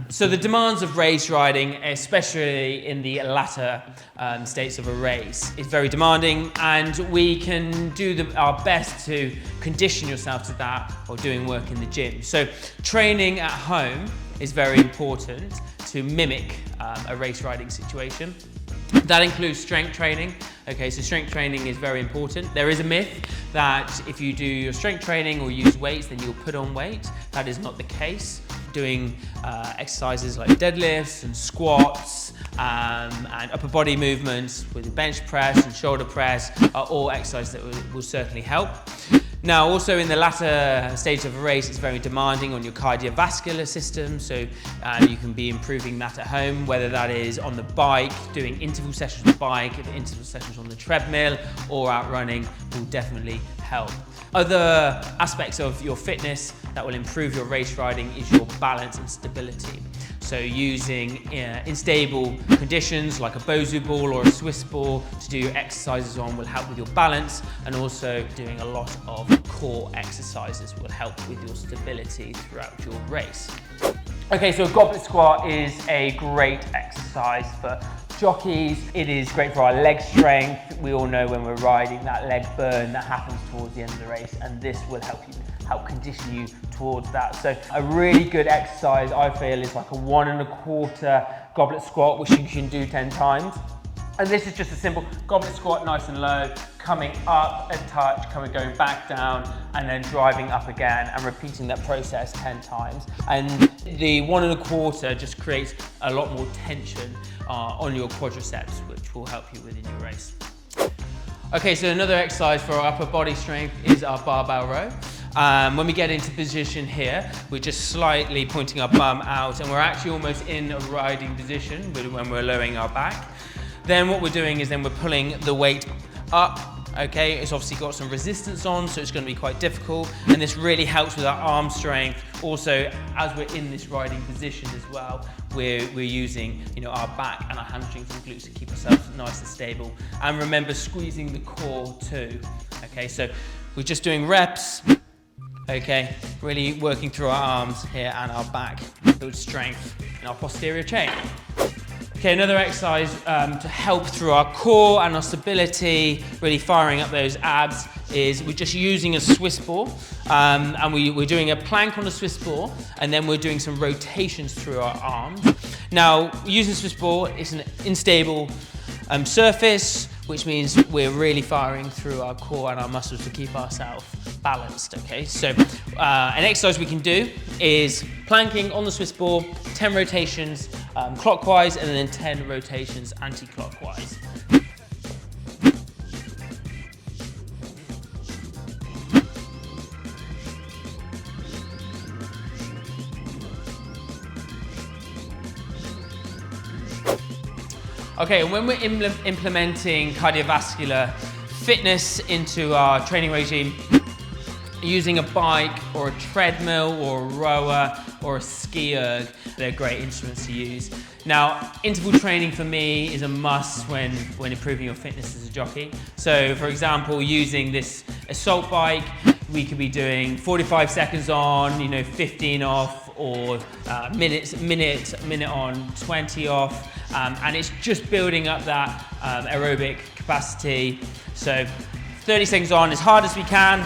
So the demands of race riding, especially in the latter states of a race, is very demanding, and we can do our best to condition yourself to that or doing work in the gym. So training at home is very important to mimic a race riding situation. That includes strength training. Okay, so strength training is very important. There is a myth that if you do your strength training or use weights, then you'll put on weight. That is not the case. Doing exercises like deadlifts and squats and upper body movements with bench press and shoulder press are all exercises that will certainly help. Now, also in the latter stage of a race, it's very demanding on your cardiovascular system, so you can be improving that at home, whether that is on the bike, doing interval sessions on the bike, interval sessions on the treadmill, or out running will definitely help. Other aspects of your fitness that will improve your race riding is your balance and stability. So using unstable conditions like a Bosu ball or a Swiss ball to do your exercises on will help with your balance, and also doing a lot of core exercises will help with your stability throughout your race. Okay, so a goblet squat is a great exercise for jockeys. It is great for our leg strength. We all know when we're riding that leg burn that happens towards the end of the race, and this will help condition you towards that. So a really good exercise, I feel, is like a 1 1/4 goblet squat, which you can do 10 times. And this is just a simple goblet squat, nice and low, coming up a touch, going back down, and then driving up again, and repeating that process 10 times. And the 1 1/4 just creates a lot more tension on your quadriceps, which will help you within your race. Okay, so another exercise for our upper body strength is our barbell row. When we get into position here, we're just slightly pointing our bum out, and we're actually almost in a riding position when we're lowering our back. Then what we're doing is we're pulling the weight up. Okay, it's obviously got some resistance on, so it's going to be quite difficult, and this really helps with our arm strength. Also, as we're in this riding position as well, we're using our back and our hamstrings and glutes to keep ourselves nice and stable. And remember, squeezing the core too. Okay, so we're just doing reps. Okay, really working through our arms here and our back, build strength in our posterior chain. Okay, another exercise to help through our core and our stability, really firing up those abs, is we're just using a Swiss ball, and we're doing a plank on a Swiss ball, and then we're doing some rotations through our arms. Now, using Swiss ball, it's an unstable surface, which means we're really firing through our core and our muscles to keep ourselves balanced. Okay, so an exercise we can do is planking on the Swiss ball, 10 rotations clockwise, and then 10 rotations anti-clockwise. Okay, and when we're implementing cardiovascular fitness into our training regime, using a bike or a treadmill or a rower or a ski erg, they're great instruments to use. Now, interval training for me is a must when improving your fitness as a jockey. So, for example, using this assault bike, we could be doing 45 seconds on, 15 off, or minute on, 20 off, and it's just building up that aerobic capacity. So 30 seconds on as hard as we can.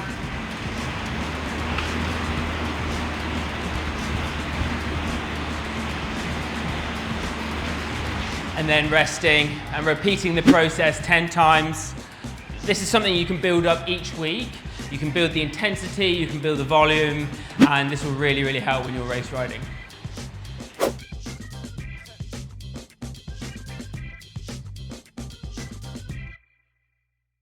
And then resting and repeating the process 10 times. This is something you can build up each week. You can build the intensity, you can build the volume, and this will really, really help when you're race riding.